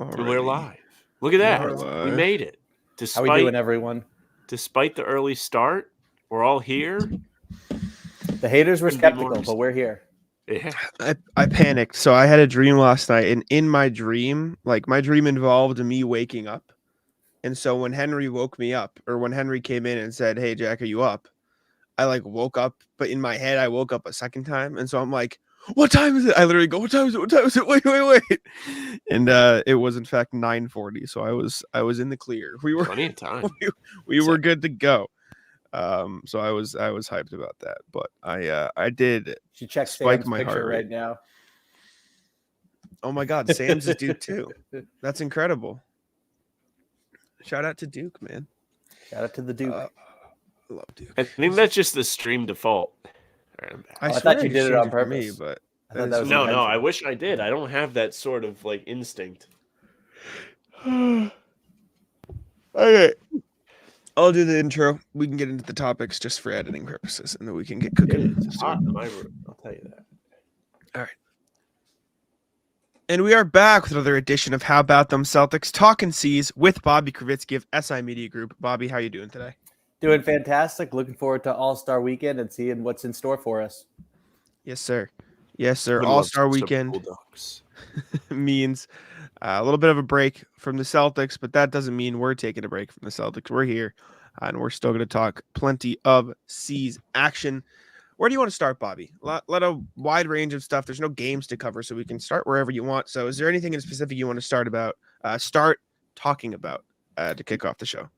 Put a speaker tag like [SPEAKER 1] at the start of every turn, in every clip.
[SPEAKER 1] And we're live. Look at that. We made it.
[SPEAKER 2] How we doing, everyone?
[SPEAKER 1] Despite the early start, we're all here.
[SPEAKER 2] The haters were skeptical, but we're here.
[SPEAKER 1] Yeah.
[SPEAKER 3] I panicked. So I had a dream last night, and in my dream, my dream involved me waking up. And so when Henry woke me up, or when Henry came in and said, "Hey, Jack, are you up?" I woke up, but in my head, I woke up a second time. And so I'm like, "What time is it?" I literally go, "What time is it? What time is it? Wait." And it was in fact 9:40. So I was in the clear. We were
[SPEAKER 1] plenty of time.
[SPEAKER 3] we were good to go. So I was hyped about that, but I did.
[SPEAKER 2] She checks
[SPEAKER 3] spike
[SPEAKER 2] Sam's
[SPEAKER 3] my
[SPEAKER 2] picture
[SPEAKER 3] heart rate
[SPEAKER 2] right now.
[SPEAKER 3] Oh my God, Sam's is Duke too. That's incredible. Shout out to Duke, man.
[SPEAKER 2] Shout out to the Duke.
[SPEAKER 3] I love Duke.
[SPEAKER 1] I think that's just the stream default.
[SPEAKER 3] I
[SPEAKER 2] thought you did it on purpose.
[SPEAKER 3] But
[SPEAKER 1] no, I wish I did. I don't have that sort of instinct.
[SPEAKER 3] Okay. I'll do the intro. We can get into the topics just for editing purposes, and then we can get cooking.
[SPEAKER 1] It's hot in my room, I'll tell you that.
[SPEAKER 3] All right. And we are back with another edition of How About Them Celtics, Talkin C's with Bobby Krivistky of SI Media Group. Bobby, how you doing today?
[SPEAKER 2] Doing fantastic. Looking forward to All-Star Weekend and seeing what's in store for us.
[SPEAKER 3] Yes, sir. All-Star Weekend means a little bit of a break from the Celtics, but that doesn't mean we're taking a break from the Celtics. We're here, and we're still going to talk plenty of C's action. Where do you want to start, Bobby? Let a wide range of stuff. There's no games to cover, so we can start wherever you want. So is there anything in specific you want to start talking about to kick off the show?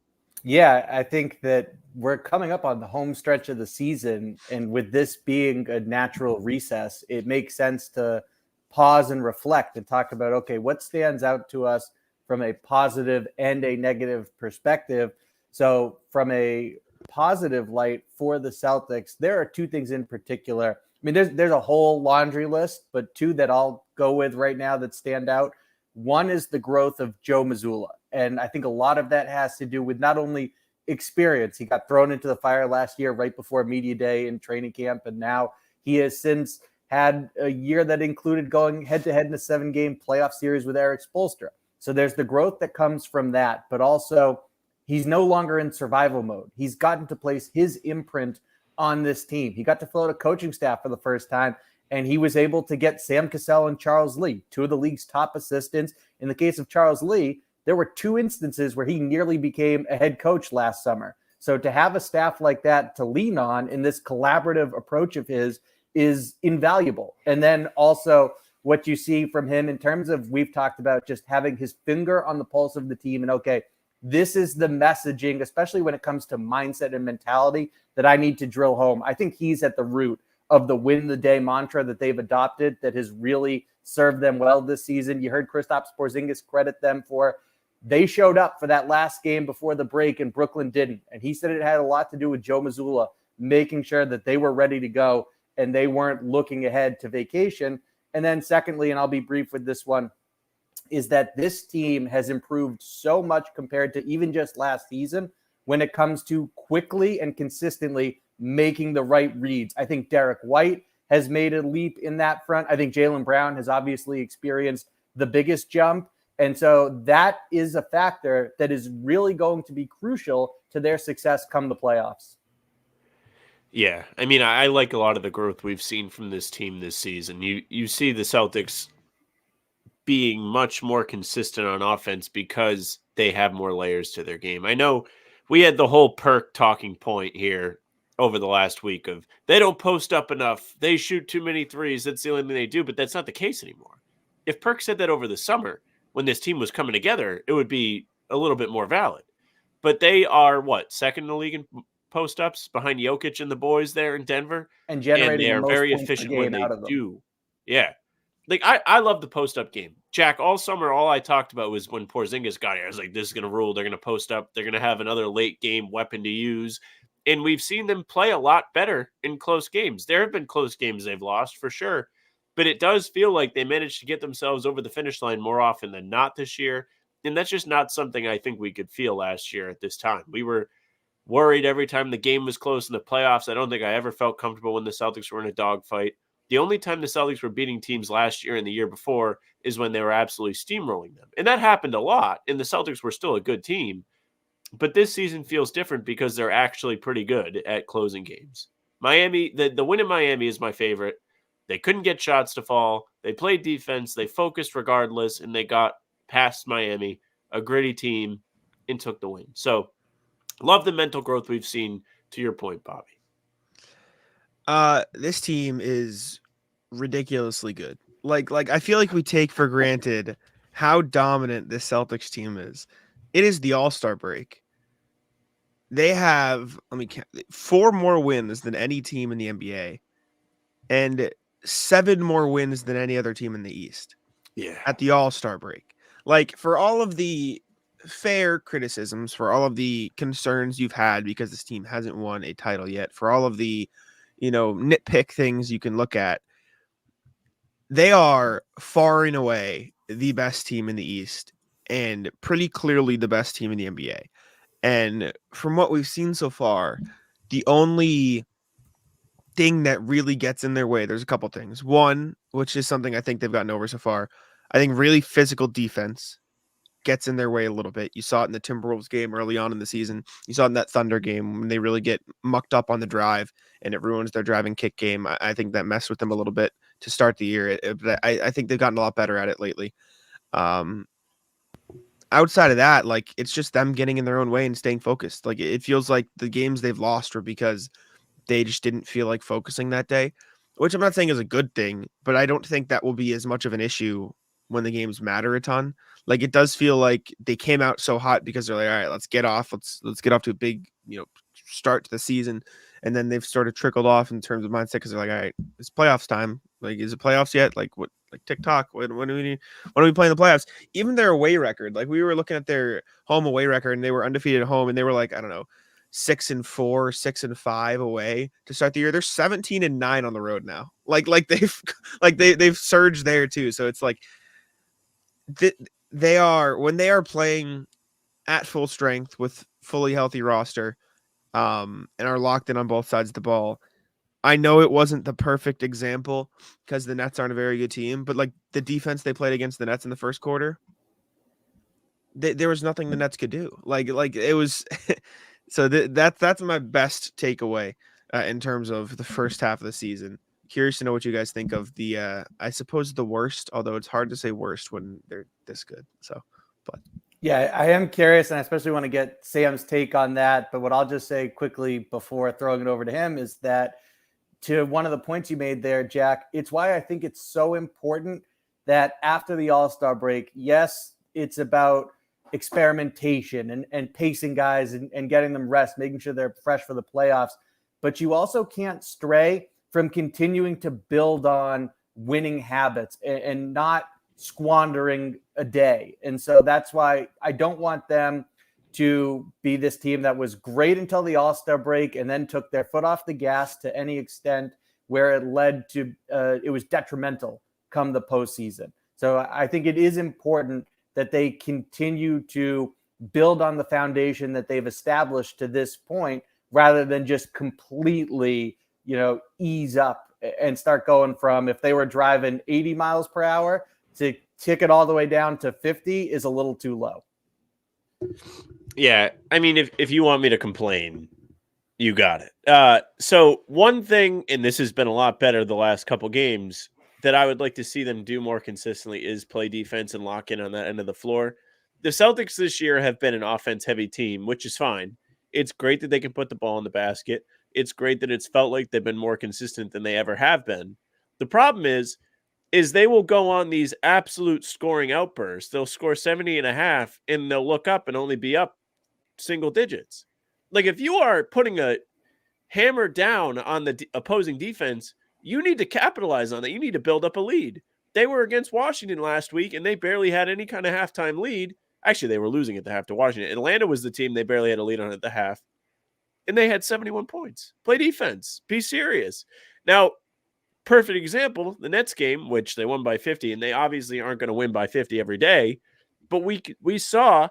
[SPEAKER 2] Yeah, I think that we're coming up on the home stretch of the season, and with this being a natural recess, it makes sense to pause and reflect and talk about, okay, what stands out to us from a positive and a negative perspective. So from a positive light for the Celtics, there are two things in particular. I mean, there's a whole laundry list, but two that I'll go with right now that stand out. One is the growth of Joe Mazzulla. And I think a lot of that has to do with not only experience. He got thrown into the fire last year right before media day in training camp. And now he has since had a year that included going head-to-head in a 7-game playoff series with Eric Spoelstra. So there's the growth that comes from that. But also, he's no longer in survival mode. He's gotten to place his imprint on this team. He got to fill out a coaching staff for the first time. And he was able to get Sam Cassell and Charles Lee, two of the league's top assistants. In the case of Charles Lee, there were two instances where he nearly became a head coach last summer. So to have a staff like that to lean on in this collaborative approach of his is invaluable. And then also what you see from him in terms of, we've talked about just having his finger on the pulse of the team. And okay, this is the messaging, especially when it comes to mindset and mentality, that I need to drill home. I think he's at the root of the win the day mantra that they've adopted that has really served them well this season. You heard Kristaps Porzingis credit them for, they showed up for that last game before the break and Brooklyn didn't. And he said it had a lot to do with Joe Mazzulla making sure that they were ready to go and they weren't looking ahead to vacation. And then secondly, and I'll be brief with this one, is that this team has improved so much compared to even just last season when it comes to quickly and consistently making the right reads. I think Derek White has made a leap in that front. I think Jaylen Brown has obviously experienced the biggest jump. And so that is a factor that is really going to be crucial to their success come the playoffs.
[SPEAKER 1] Yeah, I mean, I like a lot of the growth we've seen from this team this season. You see the Celtics being much more consistent on offense because they have more layers to their game. I know we had the whole Perk talking point here over the last week of they don't post up enough, they shoot too many threes, that's the only thing they do, but that's not the case anymore. If Perk said that over the summer when this team was coming together, it would be a little bit more valid. But they are, second in the league in post-ups behind Jokic and the boys there in Denver?
[SPEAKER 2] And generating
[SPEAKER 1] they are
[SPEAKER 2] the most
[SPEAKER 1] very
[SPEAKER 2] points
[SPEAKER 1] efficient
[SPEAKER 2] per game
[SPEAKER 1] when they
[SPEAKER 2] out of them.
[SPEAKER 1] do. Yeah. I love the post-up game. Jack, all summer, all I talked about was when Porzingis got here. I was like, this is going to rule. They're going to post up. They're going to have another late-game weapon to use. And we've seen them play a lot better in close games. There have been close games they've lost, for sure. But it does feel like they managed to get themselves over the finish line more often than not this year. And that's just not something I think we could feel last year at this time. We were worried every time the game was close in the playoffs. I don't think I ever felt comfortable when the Celtics were in a dogfight. The only time the Celtics were beating teams last year and the year before is when they were absolutely steamrolling them. And that happened a lot, and the Celtics were still a good team. But this season feels different because they're actually pretty good at closing games. Miami, the win in Miami is my favorite. They couldn't get shots to fall. They played defense. They focused regardless, and they got past Miami, a gritty team, and took the win. So love the mental growth we've seen, to your point, Bobby.
[SPEAKER 3] This team is ridiculously good. Like I feel like we take for granted how dominant this Celtics team is. It is the All-Star break. They have, 4 more wins than any team in the NBA and 7 more wins than any other team in the East.
[SPEAKER 1] Yeah.
[SPEAKER 3] At the All-Star break. Like, for all of the fair criticisms, for all of the concerns you've had because this team hasn't won a title yet, for all of the, nitpick things you can look at, they are far and away the best team in the East and pretty clearly the best team in the NBA. And from what we've seen so far, the only thing that really gets in their way, there's a couple things. One, which is something I think they've gotten over so far, I think really physical defense gets in their way a little bit. You saw it in the Timberwolves game early on in the season. You saw it in that Thunder game when they really get mucked up on the drive and it ruins their driving kick game. I think that messed with them a little bit to start the year. But I think they've gotten a lot better at it lately. Outside of that, like, it's just them getting in their own way and staying focused. Like, it feels like the games they've lost were because they just didn't feel like focusing that day, which I'm not saying is a good thing, but I don't think that will be as much of an issue when the games matter a ton. Like, it does feel like they came out so hot because they're like, all right, let's get off to a big, start to the season. And then they've sort of trickled off in terms of mindset because they're like, all right, it's playoffs time. Like, is it playoffs yet? Like, what? Like TikTok, when do we play in the playoffs? Even their away record, like, we were looking at their home away record and they were undefeated at home and they were like, I don't know, 6-4, 6-5 away to start the year. They're 17-9 on the road now. Like they've surged there too. So it's like they are, when they are playing at full strength with fully healthy roster, and are locked in on both sides of the ball. I know it wasn't the perfect example because the Nets aren't a very good team, but like the defense they played against the Nets in the first quarter, there was nothing the Nets could do. Like it was. So that's my best takeaway in terms of the first half of the season. Curious to know what you guys think of the, I suppose the worst, although it's hard to say worst when they're this good. So, but.
[SPEAKER 2] Yeah, I am curious, and I especially want to get Sam's take on that. But what I'll just say quickly before throwing it over to him is that, to one of the points you made there, Jack, it's why I think it's so important that after the All-Star break, yes, it's about experimentation and pacing guys and getting them rest, making sure they're fresh for the playoffs. But you also can't stray from continuing to build on winning habits and not squandering a day. And so that's why I don't want them to be this team that was great until the All-Star break and then took their foot off the gas to any extent where it led to it was detrimental come the postseason. So I think it is important that they continue to build on the foundation that they've established to this point rather than just completely, ease up and start going from, if they were driving 80 miles per hour, to kick it all the way down to 50 is a little too low.
[SPEAKER 1] Yeah, I mean, if you want me to complain, you got it. So one thing, and this has been a lot better the last couple games, that I would like to see them do more consistently is play defense and lock in on that end of the floor. The Celtics this year have been an offense-heavy team, which is fine. It's great that they can put the ball in the basket. It's great that it's felt like they've been more consistent than they ever have been. The problem is they will go on these absolute scoring outbursts. They'll score 70.5, and they'll look up and only be up single digits. Like, if you are putting a hammer down on the opposing defense, you need to capitalize on that. You need to build up a lead. They were against Washington last week, and they barely had any kind of halftime lead. Actually, they were losing at the half to Washington. Atlanta was the team they barely had a lead on at the half, and they had 71 points. Play defense. Be serious. Now, perfect example, the Nets game, which they won by 50, and they obviously aren't going to win by 50 every day, but we saw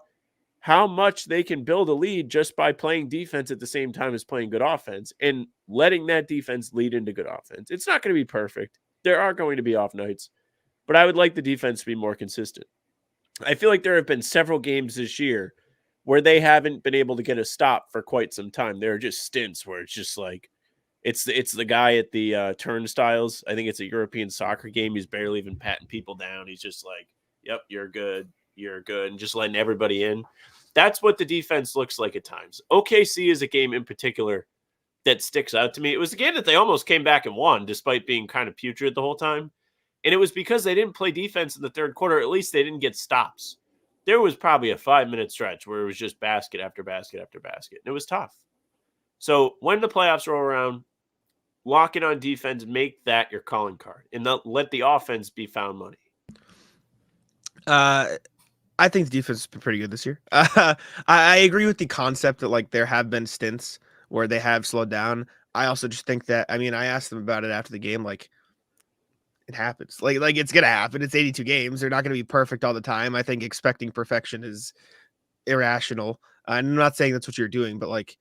[SPEAKER 1] how much they can build a lead just by playing defense at the same time as playing good offense and letting that defense lead into good offense. It's not going to be perfect. There are going to be off nights, but I would like the defense to be more consistent. I feel like there have been several games this year where they haven't been able to get a stop for quite some time. There are just stints where it's just like it's the guy at the turnstiles. I think it's a European soccer game. He's barely even patting people down. He's just like, "Yep, you're good, and just letting everybody in." That's what the defense looks like at times. OKC is a game in particular that sticks out to me. It was a game that they almost came back and won, despite being kind of putrid the whole time. And it was because they didn't play defense in the third quarter. At least they didn't get stops. There was probably a 5-minute stretch where it was just basket after basket after basket. And it was tough. So when the playoffs roll around, lock in on defense, make that your calling card, and let the offense be found money.
[SPEAKER 3] I think the defense has been pretty good this year. I agree with the concept that like there have been stints where they have slowed down. I also just think that, I mean, I asked them about it after the game, like it happens. Like it's going to happen. It's 82 games. They're not going to be perfect all the time. I think expecting perfection is irrational. I'm not saying that's what you're doing, but like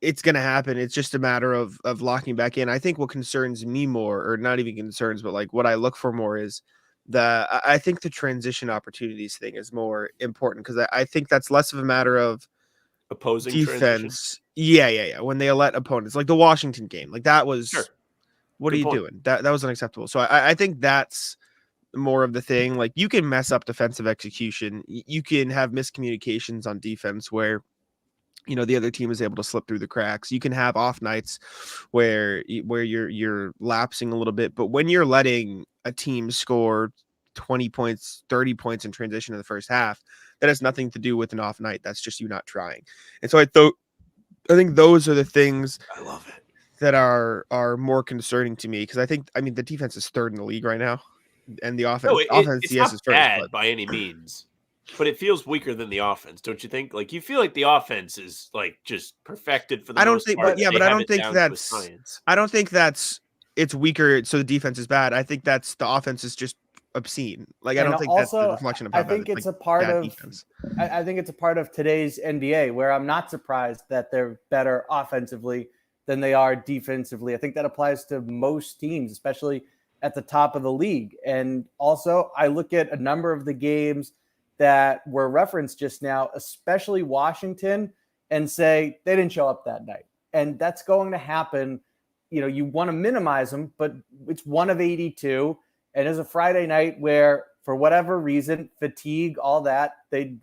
[SPEAKER 3] it's going to happen. It's just a matter of locking back in. I think what concerns me more, or not even concerns, but like what I look for more is I think the transition opportunities thing is more important, because I think that's less of a matter of
[SPEAKER 1] opposing
[SPEAKER 3] defense.
[SPEAKER 1] Transition.
[SPEAKER 3] Yeah. When they let opponents, like the Washington game, like that was,
[SPEAKER 1] sure.
[SPEAKER 3] What
[SPEAKER 1] Good
[SPEAKER 3] are you
[SPEAKER 1] point.
[SPEAKER 3] doing? That was unacceptable. So I think that's more of the thing. Like you can mess up defensive execution. You can have miscommunications on defense where, you know, the other team is able to slip through the cracks. You can have off nights where you're lapsing a little bit, but when you're letting a team score 20 points, 30 points in transition in the first half, that has nothing to do with an off night. That's just you not trying. And so I think those are the things
[SPEAKER 1] I love it
[SPEAKER 3] that are more concerning to me, because I mean the defense is third in the league right now, and the offense
[SPEAKER 1] it's
[SPEAKER 3] yes
[SPEAKER 1] not
[SPEAKER 3] is first,
[SPEAKER 1] bad
[SPEAKER 3] but
[SPEAKER 1] by any means, but it feels weaker than the offense, don't you think? Like you feel like the offense is like just perfected for the
[SPEAKER 3] I don't
[SPEAKER 1] most
[SPEAKER 3] think,
[SPEAKER 1] part.
[SPEAKER 3] but yeah,
[SPEAKER 1] They
[SPEAKER 3] but I
[SPEAKER 1] have
[SPEAKER 3] don't
[SPEAKER 1] it
[SPEAKER 3] think
[SPEAKER 1] down to a
[SPEAKER 3] that's
[SPEAKER 1] science.
[SPEAKER 3] I don't think that's it's weaker, so the defense is bad. I think that's the offense is just obscene. Like I
[SPEAKER 2] And
[SPEAKER 3] don't think that's the reflection of how
[SPEAKER 2] I
[SPEAKER 3] bad
[SPEAKER 2] think
[SPEAKER 3] it's
[SPEAKER 2] it's
[SPEAKER 3] like
[SPEAKER 2] a part
[SPEAKER 3] bad
[SPEAKER 2] of
[SPEAKER 3] defense.
[SPEAKER 2] I think it's a part of today's NBA, where I'm not surprised that they're better offensively than they are defensively. I think that applies to most teams, especially at the top of the league. And also, I look at a number of the games that were referenced just now, especially Washington, and say they didn't show up that night. And that's going to happen. You know, you want to minimize them, but it's one of 82. And it's a Friday night where, for whatever reason, fatigue, all that, they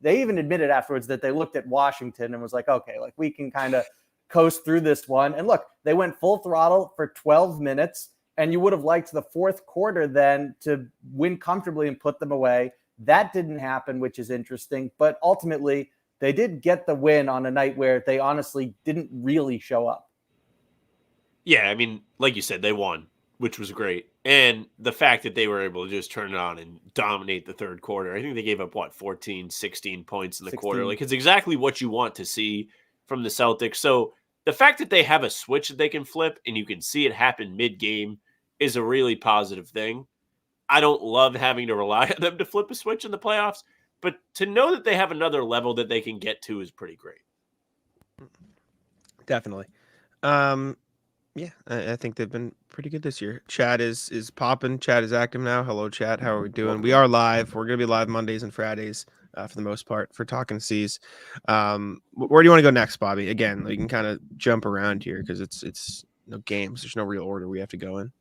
[SPEAKER 2] even admitted afterwards that they looked at Washington and was like, okay, like we can kind of coast through this one. And look, they went full throttle for 12 minutes, and you would have liked the fourth quarter then to win comfortably and put them away. That didn't happen, which is interesting. But ultimately, they did get the win on a night where they honestly didn't really show up.
[SPEAKER 1] Yeah, I mean, like you said, they won, which was great. And the fact that they were able to just turn it on and dominate the third quarter, I think they gave up, 14, 16 points in the
[SPEAKER 2] 16.
[SPEAKER 1] quarter. Like, it's exactly what you want to see from the Celtics. So the fact that they have a switch that they can flip and you can see it happen mid-game is a really positive thing. I don't love having to rely on them to flip a switch in the playoffs, but to know that they have another level that they can get to is pretty great.
[SPEAKER 3] Definitely. Yeah, I think they've been pretty good this year. Chat is popping. Chat is active now. Hello, chat. How are we doing?
[SPEAKER 1] Welcome.
[SPEAKER 3] We are live. We're going to be live Mondays and Fridays for the most part for Talkin C's. Where do you want to go next, Bobby? Again, we can kind of jump around here because it's no games. There's no real order we have to go in.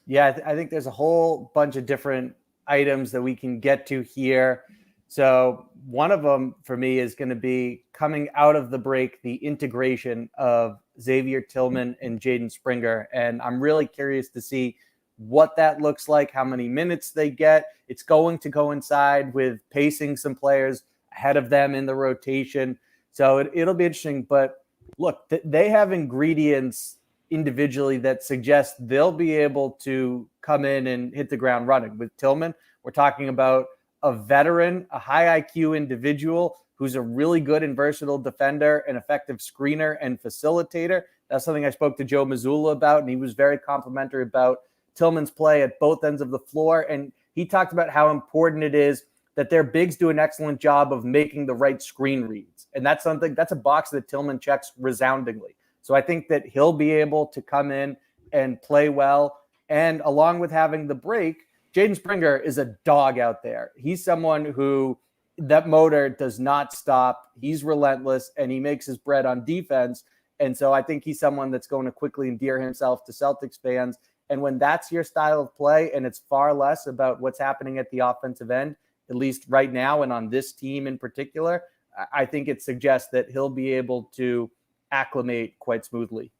[SPEAKER 2] Yeah, I think there's a whole bunch of different items that we can get to here. So one of them for me is going to be coming out of the break, the integration of Xavier Tillman and Jaden Springer. And I'm really curious to see what that looks like, how many minutes they get. It's going to coincide with pacing some players ahead of them in the rotation. So it'll be interesting. But look, they have ingredients individually that suggest they'll be able to come in and hit the ground running. With Tillman, we're talking about a veteran, a high IQ individual who's a really good and versatile defender, an effective screener and facilitator. That's something I spoke to Joe Mazzulla about, and he was very complimentary about Tillman's play at both ends of the floor. And he talked about how important it is that their bigs do an excellent job of making the right screen reads. And that's a box that Tillman checks resoundingly. So I think that he'll be able to come in and play well. And along with having the break, Jaden Springer is a dog out there. He's someone who that motor does not stop. He's relentless, and he makes his bread on defense. And so I think he's someone that's going to quickly endear himself to Celtics fans. And when that's your style of play, and it's far less about what's happening at the offensive end, at least right now and on this team in particular, I think it suggests that he'll be able to acclimate quite smoothly.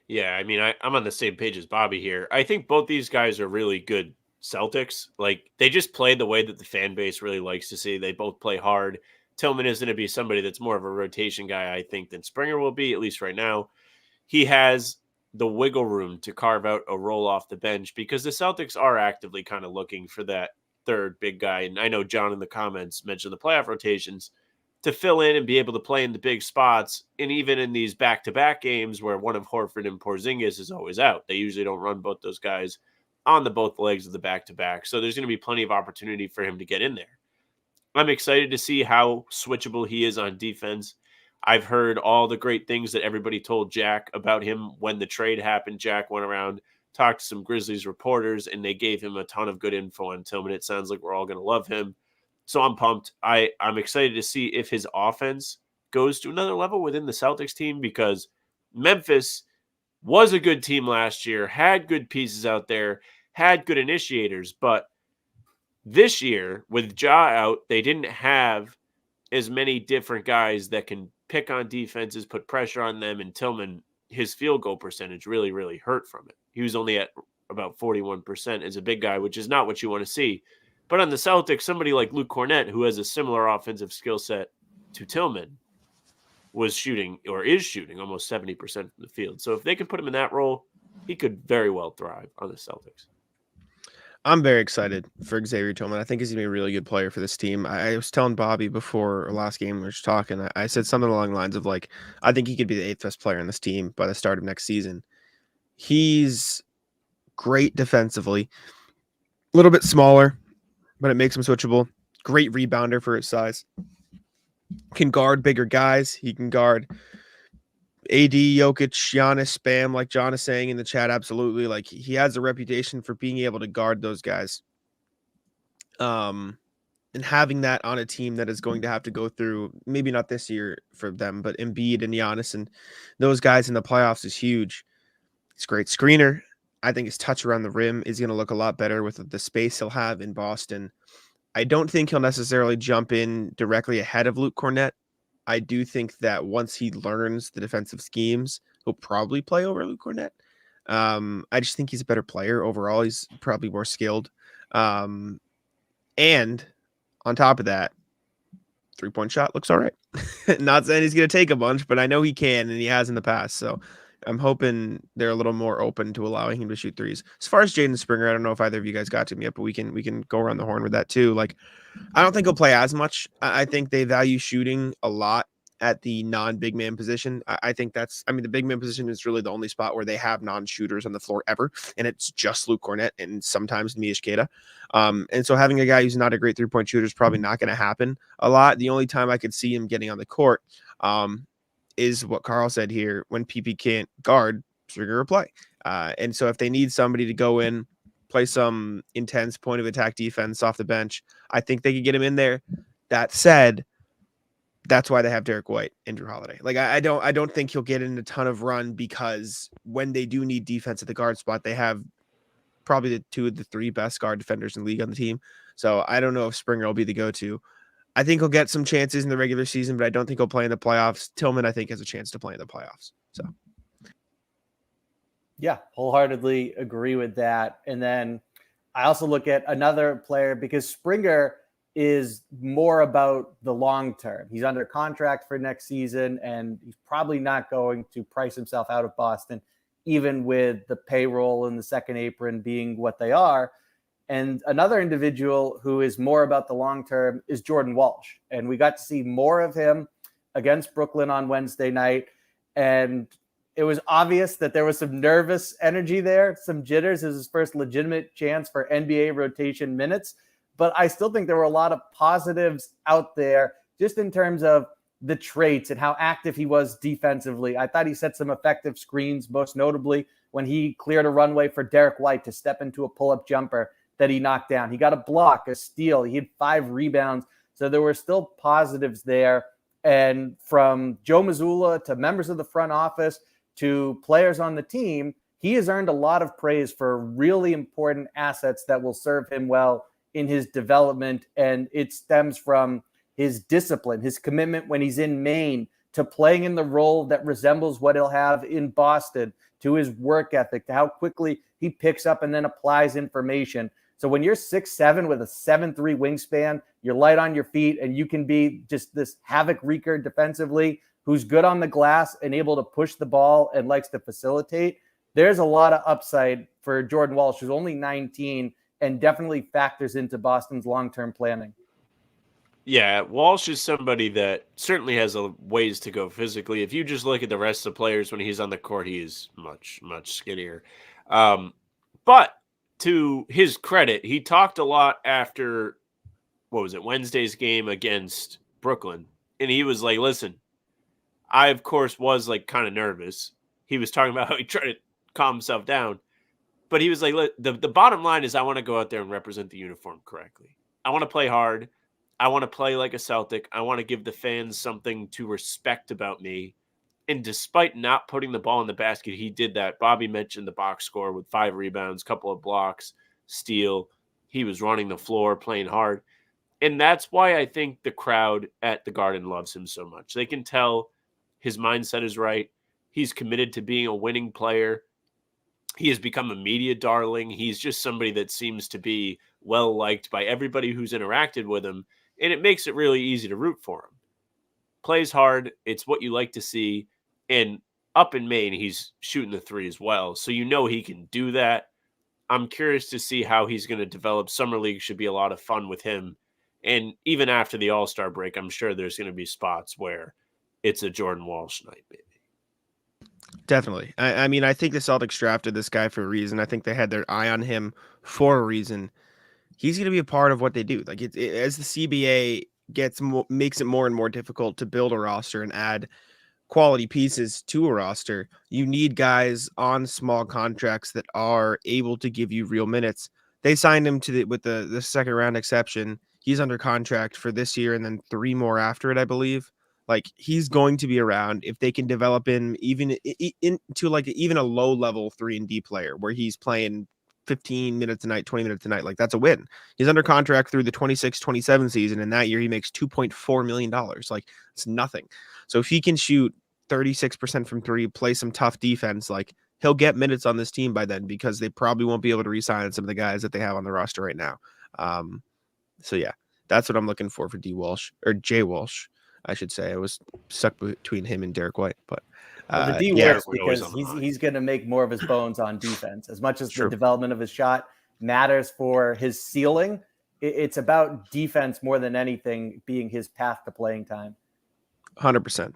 [SPEAKER 1] Yeah, I mean, I'm on the same page as Bobby here. I think both these guys are really good Celtics. Like, they just play the way that the fan base really likes to see. They both play hard. Tillman is going to be somebody that's more of a rotation guy, I think, than Springer will be, at least right now. He has the wiggle room to carve out a role off the bench because the Celtics are actively kind of looking for that third big guy. And I know John in the comments mentioned the playoff rotations to fill in and be able to play in the big spots. And even in these back-to-back games where one of Horford and Porzingis is always out, they usually don't run both those guys on both legs of the back-to-back. So there's going to be plenty of opportunity for him to get in there. I'm excited to see how switchable he is on defense. I've heard all the great things that everybody told Jack about him when the trade happened. Jack went around, talked to some Grizzlies reporters, and they gave him a ton of good info on Tillman. It sounds like we're all going to love him. So I'm pumped. I'm excited to see if his offense goes to another level within the Celtics team, because Memphis was a good team last year, had good pieces out there, had good initiators. But this year, with Ja out, they didn't have as many different guys that can pick on defenses, put pressure on them. And Tillman, his field goal percentage really, really hurt from it. He was only at about 41% as a big guy, which is not what you want to see. But on the Celtics, somebody like Luke Cornett, who has a similar offensive skill set to Tillman, was shooting or is shooting almost 70% from the field. So if they could put him in that role, he could very well thrive on the Celtics.
[SPEAKER 3] I'm very excited for Xavier Tillman. I think he's going to be a really good player for this team. I was telling Bobby before our last game we were just talking, I said something along the lines of, like, I think he could be the 8th best player in this team by the start of next season. He's great defensively, a little bit smaller, but it makes him switchable. Great rebounder for his size. Can guard bigger guys. He can guard AD, Jokic, Giannis, Spam, like John is saying in the chat. Absolutely. Like, he has a reputation for being able to guard those guys. And having that on a team that is going to have to go through, maybe not this year for them, but Embiid and Giannis and those guys in the playoffs is huge. He's a great screener. I think his touch around the rim is going to look a lot better with the space he'll have in Boston. I don't think he'll necessarily jump in directly ahead of Luke Cornett. I do think that once he learns the defensive schemes, he'll probably play over Luke Cornett. I just think he's a better player overall. He's probably more skilled. And on top of that, 3-point shot looks all right. Not saying he's going to take a bunch, but I know he can, and he has in the past. So I'm hoping they're a little more open to allowing him to shoot threes. As far as Jaden Springer, I don't know if either of you guys got to me yet, but we can go around the horn with that too. Like, I don't think he'll play as much. I think they value shooting a lot at the non-big man position. I think the big man position is really the only spot where they have non-shooters on the floor ever, and it's just Luke Cornett and sometimes Mish Queta. And so having a guy who's not a great 3-point shooter is probably not going to happen a lot. The only time I could see him getting on the court is what Carl said here: when PP can't guard, Springer will play. And so if they need somebody to go in, play some intense point of attack defense off the bench, I think they could get him in there. That said, that's why they have Derek White and Drew Holiday. Like, I don't think he'll get in a ton of run, because when they do need defense at the guard spot, they have probably the 2 of the 3 best guard defenders in the league on the team. So I don't know if Springer will be the go-to. I think he'll get some chances in the regular season, but I don't think he'll play in the playoffs. Tillman, I think, has a chance to play in the playoffs. So,
[SPEAKER 2] yeah, wholeheartedly agree with that. And then I also look at another player, because Springer is more about the long term. He's under contract for next season, and he's probably not going to price himself out of Boston, even with the payroll and the second apron being what they are. And another individual who is more about the long term is Jordan Walsh. And we got to see more of him against Brooklyn on Wednesday night. And it was obvious that there was some nervous energy there, some jitters. It was his first legitimate chance for NBA rotation minutes. But I still think there were a lot of positives out there, just in terms of the traits and how active he was defensively. I thought he set some effective screens, most notably when he cleared a runway for Derek White to step into a pull-up jumper that he knocked down. He got a block, a steal. He had 5 rebounds. So there were still positives there. And from Joe Mazzulla to members of the front office to players on the team, he has earned a lot of praise for really important assets that will serve him well in his development. And it stems from his discipline, his commitment when he's in Maine to playing in the role that resembles what he'll have in Boston, to his work ethic, to how quickly he picks up and then applies information. So when you're 6'7" with a 7'3" wingspan, you're light on your feet, and you can be just this havoc wreaker defensively who's good on the glass and able to push the ball and likes to facilitate. There's a lot of upside for Jordan Walsh, who's only 19 and definitely factors into Boston's long-term planning.
[SPEAKER 1] Yeah, Walsh is somebody that certainly has a ways to go physically. If you just look at the rest of the players when he's on the court, he is much, much skinnier. But to his credit, he talked a lot after, Wednesday's game against Brooklyn. And he was like, listen, I, of course, was like kind of nervous. He was talking about how he tried to calm himself down. But he was like, the bottom line is I want to go out there and represent the uniform correctly. I want to play hard. I want to play like a Celtic. I want to give the fans something to respect about me. And despite not putting the ball in the basket, he did that. Bobby mentioned the box score with 5 rebounds, couple of blocks, steal. He was running the floor, playing hard. And that's why I think the crowd at the Garden loves him so much. They can tell his mindset is right. He's committed to being a winning player. He has become a media darling. He's just somebody that seems to be well-liked by everybody who's interacted with him. And it makes it really easy to root for him. Plays hard. It's what you like to see. And up in Maine, he's shooting the 3 as well. So you know he can do that. I'm curious to see how he's going to develop. Summer League should be a lot of fun with him. And even after the All-Star break, I'm sure there's going to be spots where it's a Jordan Walsh night, maybe.
[SPEAKER 3] Definitely. I mean, I think the Celtics drafted this guy for a reason. I think they had their eye on him for a reason. He's going to be a part of what they do. Like as the CBA makes it more and more difficult to build a roster and add quality pieces to a roster, you need guys on small contracts that are able to give you real minutes. They signed him with the second round exception. He's under contract for this year and then 3 more after it, I believe. Like he's going to be around if they can develop him even into like even a low level 3-and-D player where he's playing 15 minutes a night, 20 minutes a night. Like that's a win. He's under contract through the 26-27 season. And that year he makes $2.4 million. Like it's nothing. So if he can shoot 36% from 3, play some tough defense, like he'll get minutes on this team by then because they probably won't be able to re-sign some of the guys that they have on the roster right now. So yeah, that's what I'm looking for D Walsh or Jay Walsh. I should say. I was stuck between him and Derek White, but
[SPEAKER 2] the D works because he's going to make more of his bones on defense. As much as the development of his shot matters for his ceiling, it's about defense more than anything being his path to playing time.
[SPEAKER 3] 100%.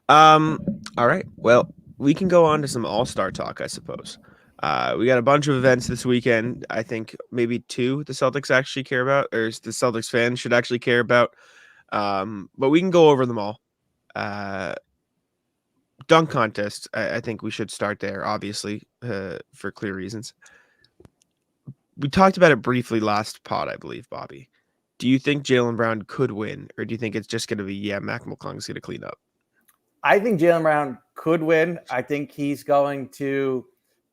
[SPEAKER 3] All right. Well, we can go on to some all-star talk, I suppose. We got a bunch of events this weekend. I think maybe 2 the Celtics actually care about, or the Celtics fans should actually care about. But we can go over them all. Dunk contest. I think we should start there, obviously, for clear reasons. We talked about it briefly last pod, I believe, Bobby. Do you think Jaylen Brown could win, or do you think it's just going to be, Mac McClung's going to clean up?
[SPEAKER 2] I think Jaylen Brown could win. I think he's going to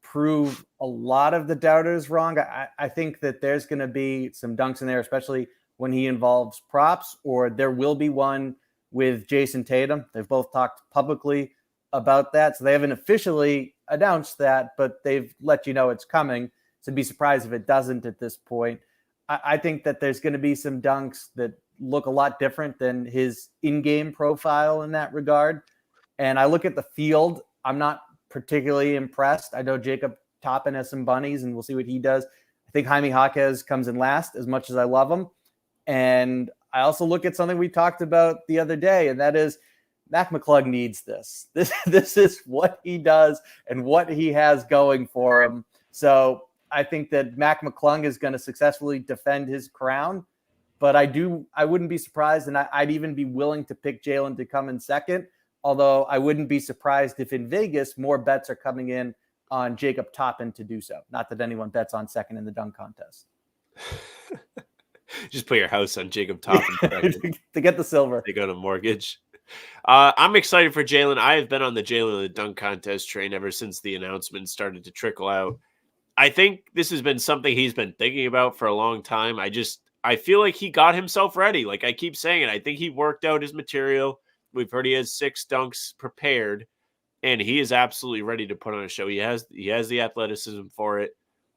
[SPEAKER 2] prove a lot of the doubters wrong. I think that there's going to be some dunks in there, especially when he involves props, or there will be one with Jason Tatum. They've both talked publicly about that. So they haven't officially announced that, but they've let you know it's coming. So be surprised if it doesn't at this point. I think that there's going to be some dunks that look a lot different than his in-game profile in that regard. And I look at the field, I'm not particularly impressed. I know Jacob Toppin has some bunnies, and we'll see what he does. I think Jaime Jaquez comes in last, as much as I love him. And I also look at something we talked about the other day, and that is Mac McClung needs this. This is what he does and what he has going for him. So I think that Mac McClung is going to successfully defend his crown, but I wouldn't be surprised, and I'd even be willing to pick Jaylen to come in second. Although I wouldn't be surprised if in Vegas more bets are coming in on Jacob Toppin to do so. Not that anyone bets on second in the dunk contest.
[SPEAKER 1] Just put your house on Jacob Toppin
[SPEAKER 2] to get the silver.
[SPEAKER 1] They got a mortgage. I'm excited for Jalen. I have been on the Jalen in the dunk contest train ever since the announcement started to trickle out. I think this has been something he's been thinking about for a long time. I feel like he got himself ready. Like I keep saying it. I think he worked out his material. We've heard he has 6 dunks prepared, and he is absolutely ready to put on a show. He has the athleticism for it.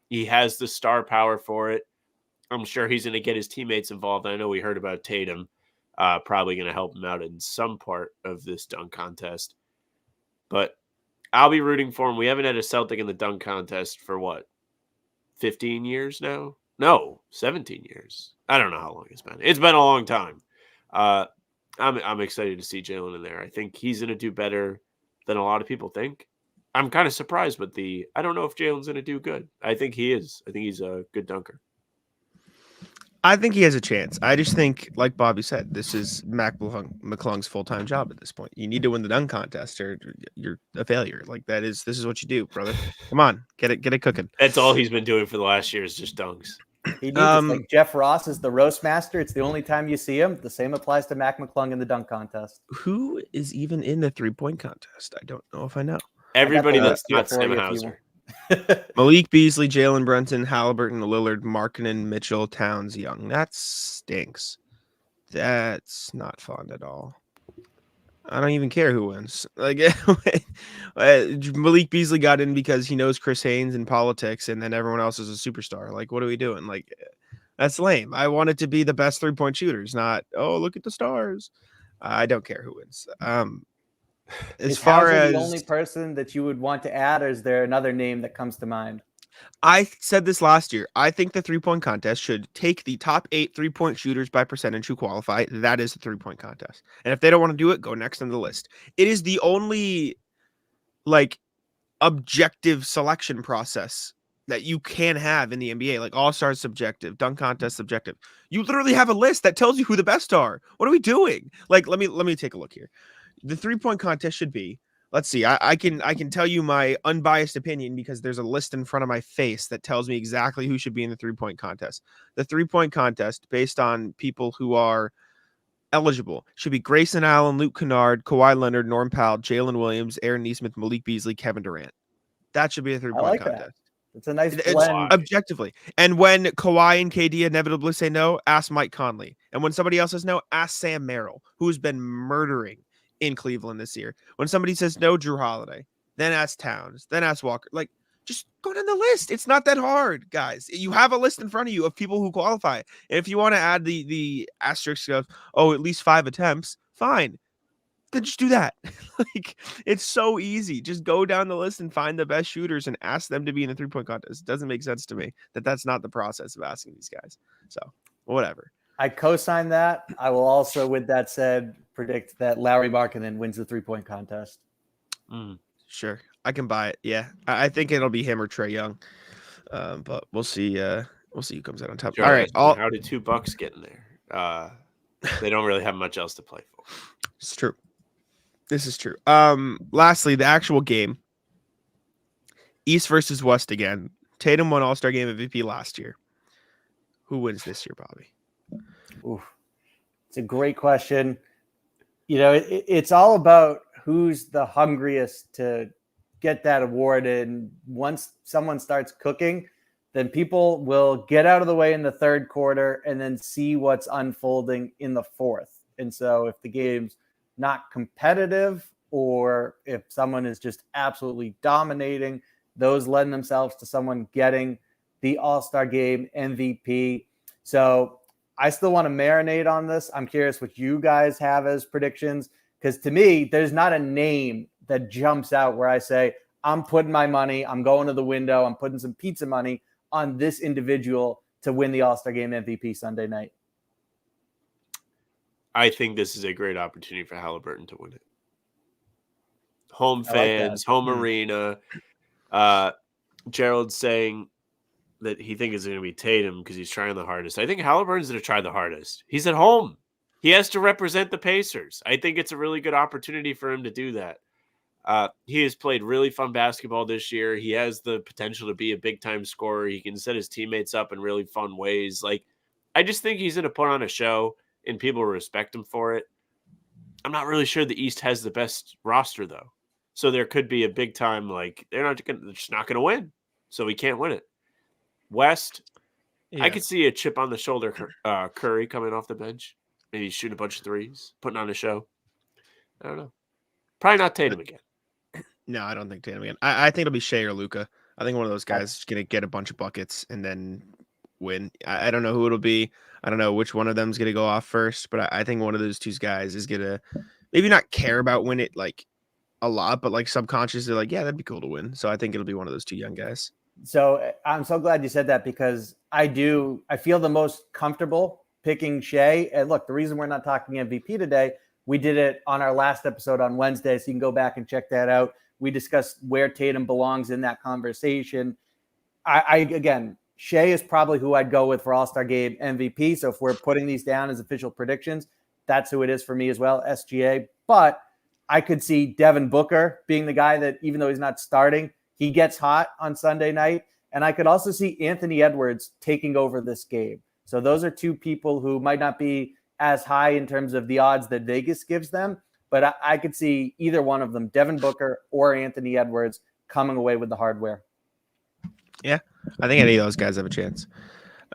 [SPEAKER 1] He has the star power for it. I'm sure he's going to get his teammates involved. I know we heard about Tatum probably going to help him out in some part of this dunk contest. But I'll be rooting for him. We haven't had a Celtic in the dunk contest for what, 15 years now? No, 17 years. I don't know how long it's been. It's been a long time. I'm excited to see Jalen in there. I think he's going to do better than a lot of people think. I'm kind of surprised with I don't know if Jalen's going to do good. I think he is. I think he's a good dunker.
[SPEAKER 3] I think he has a chance. I just think, like Bobby said, this is McClung's full-time job at this point. You need to win the dunk contest or you're a failure. Like this is what you do, brother. Come on, get it cooking.
[SPEAKER 1] That's all he's been doing for the last year is just dunks.
[SPEAKER 2] He needs like Jeff Ross is the roast master. It's the only time you see him. The same applies to Mac McClung in the dunk contest.
[SPEAKER 3] Who is even in the 3-point contest? I don't know if I know.
[SPEAKER 1] Everybody that's not Sam Hauser.
[SPEAKER 3] Malik Beasley, Jalen Brunson, Halliburton, Lillard, Markkanen, Mitchell, Towns, Young. That stinks. That's not fun at all. I don't even care who wins. Like Malik Beasley got in because he knows Chris Haynes in politics, and then everyone else is a superstar. Like, what are we doing? Like, that's lame. I want it to be the best 3-point shooters, not look at the stars. I don't care who wins. As far as
[SPEAKER 2] the only person that you would want to add, or is there another name that comes to mind?
[SPEAKER 3] I said this last year. I think the 3-point contest should take the top 8 3-point shooters by percentage who qualify. That is the 3-point contest. And if they don't want to do it, go next on the list. It is the only objective selection process that you can have in the NBA. Like All-Star subjective, dunk contest subjective. You literally have a list that tells you who the best are. What are we doing? Like, let me take a look here. The 3-point contest should be, let's see, I can tell you my unbiased opinion because there's a list in front of my face that tells me exactly who should be in the 3-point contest. The 3-point contest, based on people who are eligible, should be Grayson Allen, Luke Kennard, Kawhi Leonard, Norm Powell, Jalen Williams, Aaron Nesmith, Malik Beasley, Kevin Durant. That should be a 3-point contest.
[SPEAKER 2] That. It's a nice blend.
[SPEAKER 3] Objectively. And when Kawhi and KD inevitably say no, ask Mike Conley. And when somebody else says no, ask Sam Merrill, who's been murdering in Cleveland this year. When somebody says no, Drew Holiday, then ask Towns, then ask Walker. Like, just go down the list. It's not that hard, guys. You have a list in front of you of people who qualify. And if you want to add the asterisk of, at least 5 attempts, fine. Then just do that. Like, it's so easy. Just go down the list and find the best shooters and ask them to be in the 3-point contest. It doesn't make sense to me that that's not the process of asking these guys. So, whatever.
[SPEAKER 2] I co-sign that. I will also, with that said, predict that Lauri Markkanen wins the 3-point contest.
[SPEAKER 3] Sure, I can buy it. Yeah, I think it'll be him or Trae Young, but we'll see. We'll see who comes out on top.
[SPEAKER 1] Sure,
[SPEAKER 3] all right.
[SPEAKER 1] How did $2 get in there? They don't really have much else to play for.
[SPEAKER 3] It's true. This is true. Lastly, the actual game. East versus West again. Tatum won All-Star Game MVP last year. Who wins this year, Bobby?
[SPEAKER 2] Ooh, it's a great question. You know, it's all about who's the hungriest to get that award. And once someone starts cooking, then people will get out of the way in the third quarter and then see what's unfolding in the fourth. And so if the game's not competitive or if someone is just absolutely dominating, those lend themselves to someone getting the All-Star Game MVP. So I still want to marinate on this. I'm curious what you guys have as predictions, because to me, there's not a name that jumps out where I say, I'm putting my money, I'm going to the window, I'm putting some pizza money on this individual to win the All-Star Game MVP Sunday night.
[SPEAKER 1] I think this is a great opportunity for Halliburton to win it. Home fans, home arena. Gerald's saying that he thinks it's going to be Tatum because he's trying the hardest. I think Halliburton's going to try the hardest. He's at home. he has to represent the Pacers. I think it's a really good opportunity for him to do that. He has played really fun basketball this year. He has the potential to be a big-time scorer. He can set his teammates up in really fun ways. Like, I just think he's going to put on a show, and people respect him for it. I'm not really sure the East has the best roster, though. So there could be a big-time, like, they're just not going to win. So he can't win it. West, I could see a chip on the shoulder Curry coming off the bench. Maybe shoot a bunch of threes, putting on a show. I don't know. Probably not Tatum again.
[SPEAKER 3] No, I don't think Tatum again. I think it'll be Shea or Luka. I think one of those guys is going to get a bunch of buckets and then win. I don't know who it'll be. I don't know which one of them is going to go off first, but I think one of those two guys is going to maybe not care about win it like a lot, but like subconsciously like, yeah, that'd be cool to win. So I think it'll be one of those two young guys.
[SPEAKER 2] So I'm so glad you said that, because I feel the most comfortable picking Shea. And look, the reason we're not talking MVP today, we did it on our last episode on Wednesday, so you can go back and check that out. We discussed where Tatum belongs in that conversation. Again, Shea is probably who I'd go with for All-Star Game MVP. So if we're putting these down as official predictions, that's who it is for me as well, SGA. But I could see Devin Booker being the guy that, even though he's not starting, he gets hot on Sunday night. And I could also see Anthony Edwards taking over this game. So those are two people who might not be as high in terms of the odds that Vegas gives them, but I could see either one of them, Devin Booker or Anthony Edwards, coming away with the hardware.
[SPEAKER 3] Yeah, I think any of those guys have a chance.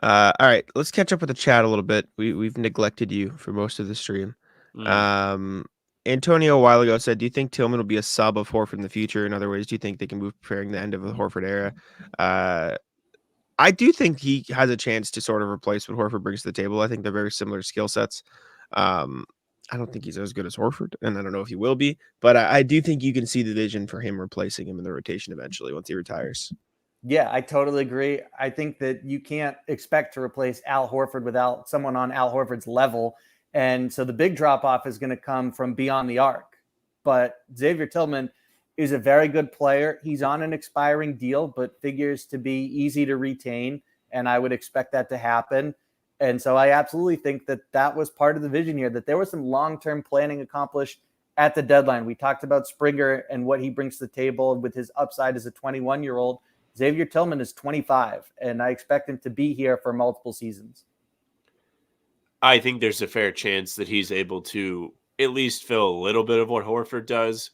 [SPEAKER 3] All right, let's catch up with the chat a little bit. We've neglected you for most of the stream. Antonio a while ago said, do you think Tillman will be a sub of Horford in the future? In other words, do you think they can move preparing the end of the Horford era? I do think he has a chance to sort of replace what Horford brings to the table. I think they're very similar skill sets. I don't think he's as good as Horford, and I don't know if he will be, but I do think you can see the vision for him replacing him in the rotation eventually once he retires.
[SPEAKER 2] Yeah, I totally agree. I think that you can't expect to replace Al Horford without someone on Al Horford's level. And so the big drop-off is going to come from beyond the arc. But Xavier Tillman is a very good player. He's on an expiring deal, but figures to be easy to retain. And I would expect that to happen. And so I absolutely think that that was part of the vision here, that there was some long-term planning accomplished at the deadline. We talked about Springer and what he brings to the table with his upside as a 21-year-old. Xavier Tillman is 25, and I expect him to be here for multiple seasons.
[SPEAKER 1] I think there's a fair chance that he's able to at least fill a little bit of what Horford does.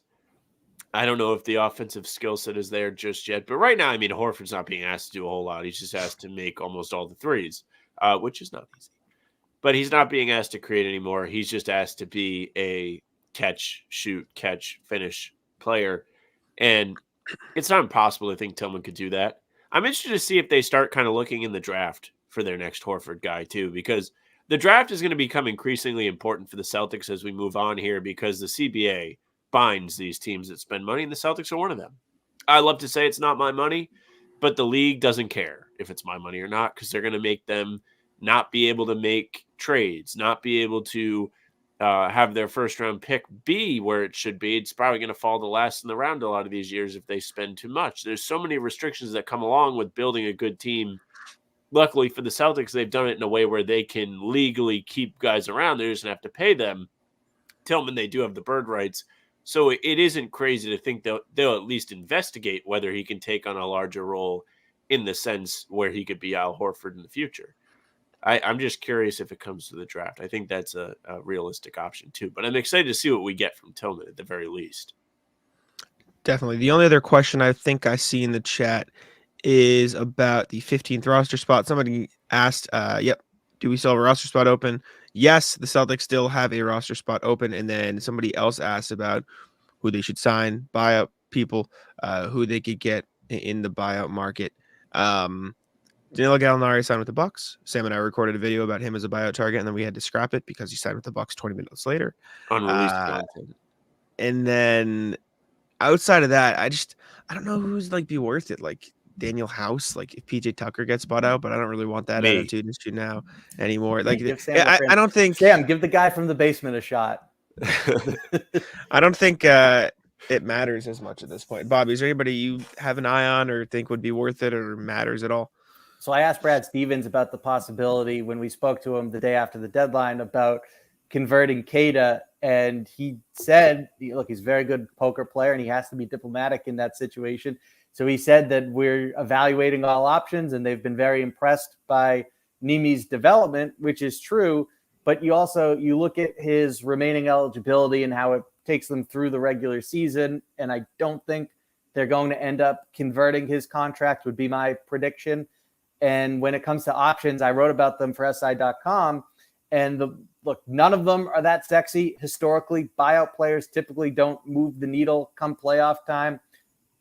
[SPEAKER 1] I don't know if the offensive skill set is there just yet, but right now, I mean, Horford's not being asked to do a whole lot. He's just asked to make almost all the threes, which is not easy. But he's not being asked to create anymore. He's just asked to be a catch, shoot, catch, finish player. And it's not impossible to think Tillman could do that. I'm interested to see if they start kind of looking in the draft for their next Horford guy too, because the draft is going to become increasingly important for the Celtics as we move on here, because the CBA binds these teams that spend money, and the Celtics are one of them. I love to say it's not my money, but the league doesn't care if it's my money or not, because they're going to make them not be able to make trades, not be able to have their first round pick be where it should be. It's probably going to fall the last in the round a lot of these years if they spend too much. There's so many restrictions that come along with building a good team. Luckily for the Celtics, they've done it in a way where they can legally keep guys around. They just have to pay them. Tillman, they do have the bird rights. So it isn't crazy to think that they'll at least investigate whether he can take on a larger role in the sense where he could be Al Horford in the future. I'm just curious if it comes to the draft. I think that's a realistic option too. But I'm excited to see what we get from Tillman at the very least.
[SPEAKER 3] Definitely. The only other question I think I see in the chat is about the 15th roster spot. Somebody asked, do we still have a roster spot open? Yes, the Celtics still have a roster spot open. And then somebody else asked about who they should sign, buyout people, who they could get in the buyout market. Danilo Gallinari signed with the Bucks. Sam and I recorded a video about him as a buyout target, and then we had to scrap it because he signed with the Bucks 20 minutes later.
[SPEAKER 1] Unreleased content.
[SPEAKER 3] And then outside of that, I don't know who's like be worth it. Like Daniel House, like if PJ Tucker gets bought out, but I don't really want that attitude now anymore. Like I don't think
[SPEAKER 2] Sam, give the guy from the basement a shot.
[SPEAKER 3] I don't think it matters as much at this point. Bobby, is there anybody you have an eye on or think would be worth it or matters at all?
[SPEAKER 2] So I asked Brad Stevens about the possibility when we spoke to him the day after the deadline about converting Keita. And he said, look, he's a very good poker player and he has to be diplomatic in that situation. So he said that we're evaluating all options and they've been very impressed by Nimi's development, which is true. But you look at his remaining eligibility and how it takes them through the regular season. And I don't think they're going to end up converting his contract, would be my prediction. And when it comes to options, I wrote about them for SI.com. And look, none of them are that sexy. Historically, buyout players typically don't move the needle come playoff time.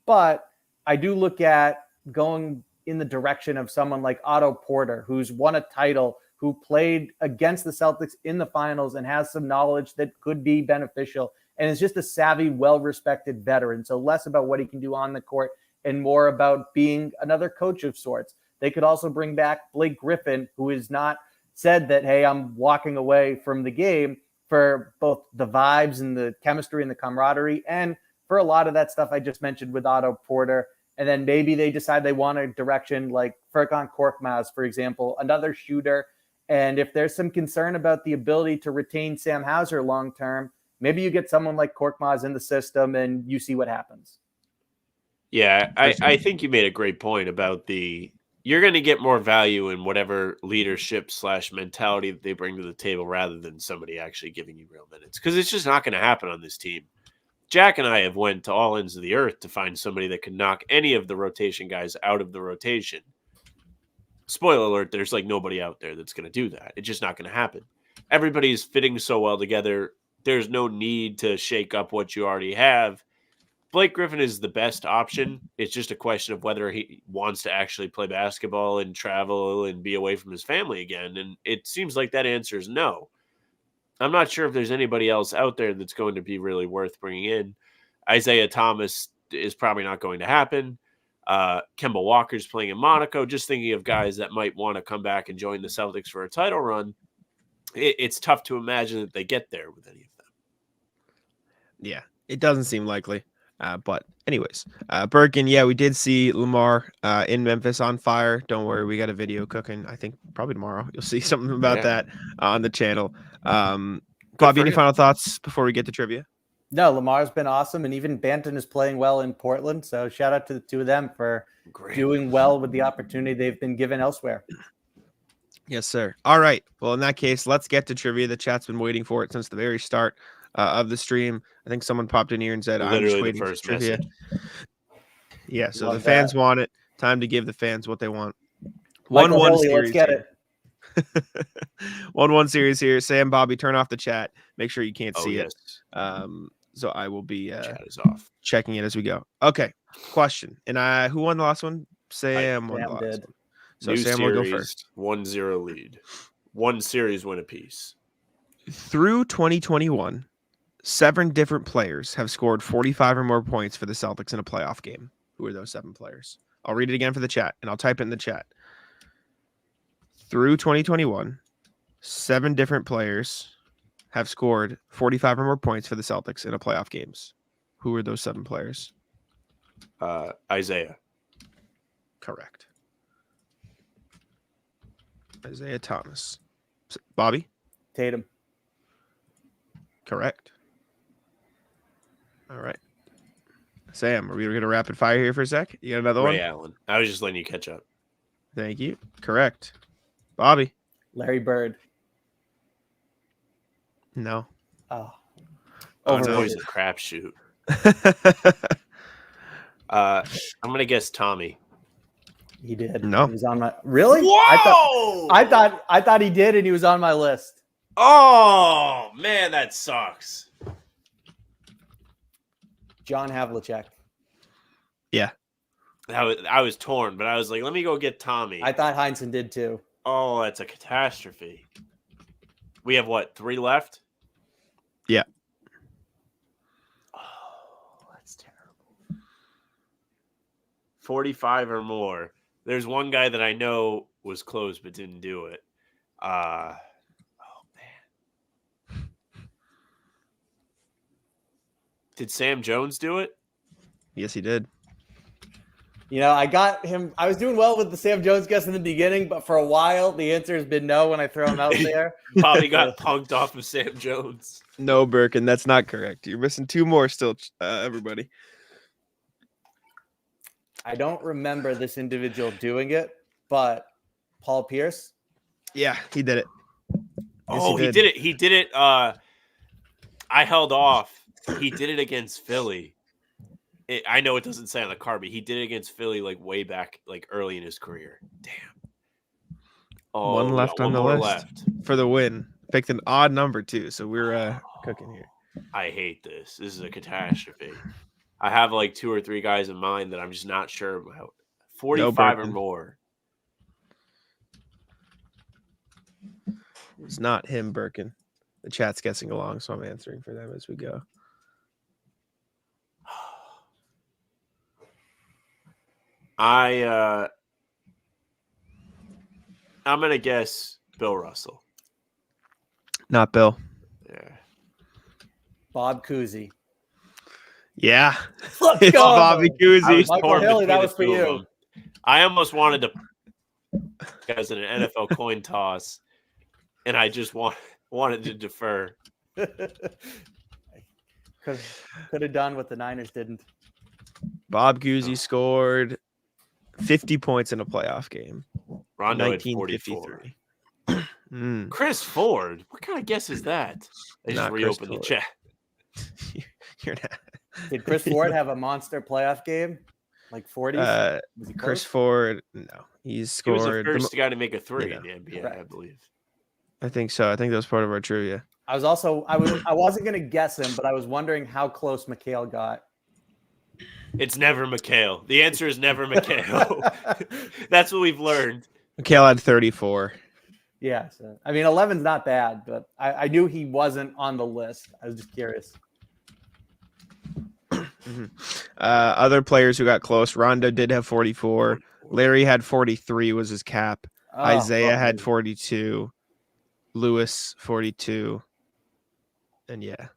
[SPEAKER 2] But I do look at going in the direction of someone like Otto Porter, who's won a title, who played against the Celtics in the finals and has some knowledge that could be beneficial. And is just a savvy, well-respected veteran. So less about what he can do on the court and more about being another coach of sorts. They could also bring back Blake Griffin, who is not said that, hey, I'm walking away from the game, for both the vibes and the chemistry and the camaraderie, and for a lot of that stuff I just mentioned with Otto Porter. And then maybe they decide they want a direction like Furkan Korkmaz, for example, another shooter. And if there's some concern about the ability to retain Sam Hauser long-term, maybe you get someone like Korkmaz in the system and you see what happens.
[SPEAKER 1] Yeah, I think you made a great point about you're going to get more value in whatever leadership / mentality that they bring to the table rather than somebody actually giving you real minutes, because it's just not going to happen on this team. Jack and I have went to all ends of the earth to find somebody that can knock any of the rotation guys out of the rotation. Spoiler alert, there's like nobody out there that's going to do that. It's just not going to happen. Everybody's fitting so well together. There's no need to shake up what you already have. Blake Griffin is the best option. It's just a question of whether he wants to actually play basketball and travel and be away from his family again. And it seems like that answer is no. I'm not sure if there's anybody else out there that's going to be really worth bringing in. Isaiah Thomas is probably not going to happen. Kemba Walker's playing in Monaco. Just thinking of guys that might want to come back and join the Celtics for a title run. It's tough to imagine that they get there with any of them.
[SPEAKER 3] Yeah, it doesn't seem likely. But anyways, Birkin, yeah, we did see Lamar in Memphis on fire. Don't worry, we got a video cooking. I think probably tomorrow. You'll see something about that on the channel. Bobby, any final thoughts before we get to trivia?
[SPEAKER 2] No, Lamar's been awesome, and even Banton is playing well in Portland. So shout out to the two of them for doing well with the opportunity they've been given elsewhere.
[SPEAKER 3] Yes, sir. All right. Well, in that case, let's get to trivia. The chat's been waiting for it since the very start of the stream. I think someone popped in here and said,
[SPEAKER 1] literally
[SPEAKER 3] I'm just waiting
[SPEAKER 1] the first
[SPEAKER 3] for trivia.
[SPEAKER 1] message.
[SPEAKER 3] Yeah, so the fans want it. Time to give the fans what they want.
[SPEAKER 2] 1-1 series. Let's get it.
[SPEAKER 3] 1-1 series here. Sam, Bobby, turn off the chat. Make sure you can't see it. So I will be
[SPEAKER 1] chat is off.
[SPEAKER 3] Checking it as we go. Okay. Question. And who won the last one? Sam won the last one. So
[SPEAKER 1] New
[SPEAKER 3] Sam
[SPEAKER 1] series,
[SPEAKER 3] will go first.
[SPEAKER 1] 1-0 lead. One series win apiece.
[SPEAKER 3] Through 2021, 7 different players have scored 45 or more points for the Celtics in a playoff game. Who are those 7 players? I'll read it again for the chat, and I'll type it in the chat. Through 2021, 7 different players have scored 45 or more points for the Celtics in a playoff games. Who are those 7 players?
[SPEAKER 1] Isaiah.
[SPEAKER 3] Correct. Isaiah Thomas. Bobby?
[SPEAKER 2] Tatum.
[SPEAKER 3] Correct. All right. Sam, are we going to rapid fire here for a sec? You got another one?
[SPEAKER 1] Ray Allen. I was just letting you catch up.
[SPEAKER 3] Thank you. Correct. Bobby?
[SPEAKER 2] Larry Bird.
[SPEAKER 3] No.
[SPEAKER 2] Oh,
[SPEAKER 1] it's always a crapshoot. I'm going to guess Tommy.
[SPEAKER 2] He did.
[SPEAKER 3] No.
[SPEAKER 2] He was on my really?
[SPEAKER 1] Whoa!
[SPEAKER 2] I thought he did, and he was on my list.
[SPEAKER 1] Oh man, that sucks.
[SPEAKER 2] John Havlicek.
[SPEAKER 3] Yeah.
[SPEAKER 1] I was torn, but I was like, let me go get Tommy.
[SPEAKER 2] I thought Heinsohn did too.
[SPEAKER 1] Oh, that's a catastrophe. We have what, 3 left?
[SPEAKER 3] Yeah.
[SPEAKER 1] Oh, that's terrible. 45 or more. There's one guy that I know was close but didn't do it. Oh man. Did Sam Jones do it?
[SPEAKER 3] Yes, he did.
[SPEAKER 2] I got him. I was doing well with the Sam Jones guess in the beginning, but for a while, the answer has been no when I throw him out there.
[SPEAKER 1] Bobby got punked off of Sam Jones.
[SPEAKER 3] No, Birkin, that's not correct. You're missing 2 more still, everybody.
[SPEAKER 2] I don't remember this individual doing it, but Paul Pierce?
[SPEAKER 3] Yeah, he did it.
[SPEAKER 1] Yes, he did it. He did it. I held off. He did it against Philly. I know it doesn't say on the card, but he did it against Philly like way back, like early in his career. Damn. Oh,
[SPEAKER 3] one left on the list for the win. Picked an odd number too, so we're cooking here.
[SPEAKER 1] I hate this. This is a catastrophe. I have like 2 or 3 guys in mind that I'm just not sure about. 45 or more.
[SPEAKER 3] It's not him, Birkin. The chat's guessing along, so I'm answering for them as we go.
[SPEAKER 1] I'm gonna guess Bill Russell.
[SPEAKER 3] Not Bill.
[SPEAKER 1] Yeah.
[SPEAKER 2] Bob Cousy.
[SPEAKER 3] Yeah.
[SPEAKER 2] Let's go.
[SPEAKER 3] Bobby Cousy.
[SPEAKER 2] Michael Haley, that was for you.
[SPEAKER 1] I almost wanted to as an NFL coin toss, and I just wanted to defer.
[SPEAKER 2] Could have done what the Niners didn't.
[SPEAKER 3] Bob Cousy scored 50 points in a playoff game.
[SPEAKER 1] Rondo had 44. Chris Ford. What kind of guess is that? I just reopened the chat.
[SPEAKER 3] You're not.
[SPEAKER 2] Did Chris Ford have a monster playoff game? Like 40s?
[SPEAKER 3] Chris Ford, no. He scored.
[SPEAKER 1] He was the first guy to make a 3 in the NBA,
[SPEAKER 2] correct.
[SPEAKER 1] I believe.
[SPEAKER 3] I think so. I think that was part of our trivia.
[SPEAKER 2] I wasn't going to guess him, but I was wondering how close McHale got.
[SPEAKER 1] It's never McHale. The answer is never McHale. That's what we've learned.
[SPEAKER 3] McHale had 34.
[SPEAKER 2] Yeah. So, 11's not bad, but I knew he wasn't on the list. I was just curious.
[SPEAKER 3] Other players who got close. Rondo did have 44. Larry had 43 was his cap. Isaiah had 42. Lewis 42. And yeah.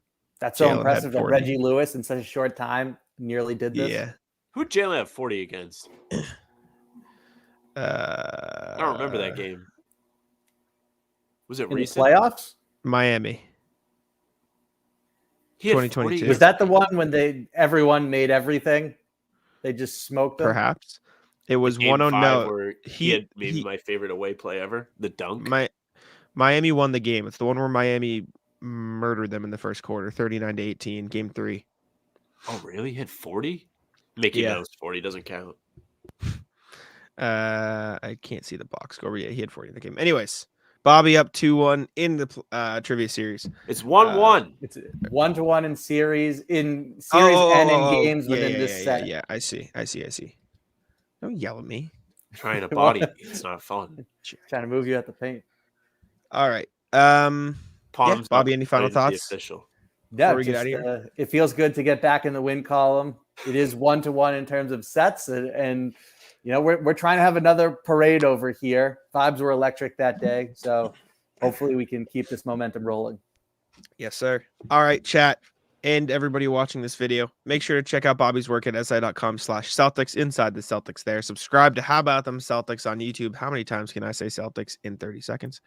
[SPEAKER 2] That's so impressive that Reggie Lewis in such a short time nearly did this.
[SPEAKER 3] Yeah.
[SPEAKER 1] Who'd Jalen have 40 against? I don't remember that game. Was it recent?
[SPEAKER 2] Playoffs?
[SPEAKER 3] Miami. 2022.
[SPEAKER 2] Was that the one when everyone made everything? They just smoked them?
[SPEAKER 3] Perhaps. It was 1-0.
[SPEAKER 1] No. He had maybe my favorite away play ever, the dunk.
[SPEAKER 3] Miami won the game. It's the one where Miami murdered them in the first quarter, 39-18, game 3.
[SPEAKER 1] Oh, really? He had 40? Mickey Mouse 40 doesn't count.
[SPEAKER 3] I can't see the box score. Yeah, he had 40 in the game. Anyways, Bobby up 2-1 in the trivia series.
[SPEAKER 1] It's 1-1.
[SPEAKER 2] It's 1-1 in series, and in games within this set.
[SPEAKER 3] Yeah, I see. Don't yell at me.
[SPEAKER 1] Trying to body me. It's not fun.
[SPEAKER 2] Trying to move you at the paint.
[SPEAKER 3] All right.
[SPEAKER 1] Palms
[SPEAKER 3] Bobby, any final thoughts?
[SPEAKER 2] Yeah, we get out of here? It feels good to get back in the win column. It is 1-1 in terms of sets, and we're trying to have another parade over here. Vibes were electric that day, so hopefully we can keep this momentum rolling.
[SPEAKER 3] Yes, sir. All right, chat. And everybody watching this video, make sure to check out Bobby's work at si.com/Celtics inside the Celtics there. Subscribe to How About Them Celtics on YouTube. How many times can I say Celtics in 30 seconds?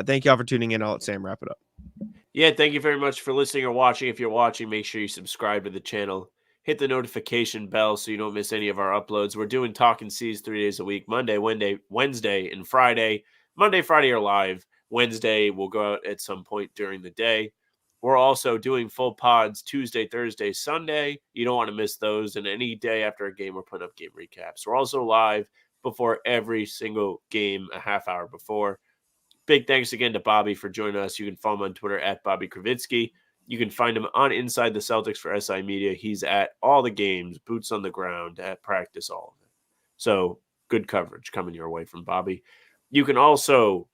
[SPEAKER 3] Thank you all for tuning in. I'll let Sam wrap it up.
[SPEAKER 1] Yeah, thank you very much for listening or watching. If you're watching, make sure you subscribe to the channel. Hit the notification bell so you don't miss any of our uploads. We're doing Talkin C's 3 days a week, Monday, Wednesday, and Friday. Monday, Friday are live. Wednesday will go out at some point during the day. We're also doing full pods Tuesday, Thursday, Sunday. You don't want to miss those. And any day after a game, we're putting up game recaps. We're also live before every single game, a half hour before. Big thanks again to Bobby for joining us. You can follow him on Twitter at Bobby Krivistky. You can find him on Inside the Celtics for SI Media. He's at all the games, boots on the ground, at practice, all of it. So good coverage coming your way from Bobby. You can also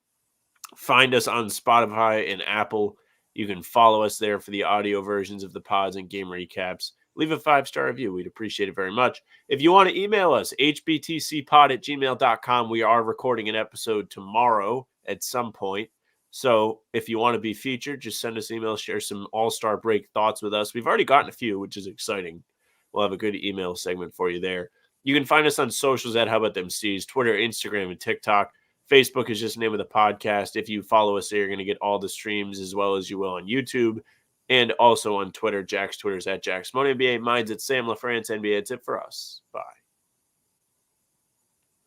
[SPEAKER 1] find us on Spotify and Apple. You can follow us there for the audio versions of the pods and game recaps. Leave a 5-star review. We'd appreciate it very much. If you want to email us, hbtcpod@gmail.com. We are recording an episode tomorrow at some point. So if you want to be featured, just send us an email, share some all-star break thoughts with us. We've already gotten a few, which is exciting. We'll have a good email segment for you there. You can find us on socials at How About Them C's, Twitter, Instagram, and TikTok. Facebook is just the name of the podcast. If you follow us there, you're going to get all the streams as well as you will on YouTube. And also on Twitter. Jack's Twitter is at JacksMoneyNBA. Mine's at Sam LaFrance NBA. It's it for us. Bye.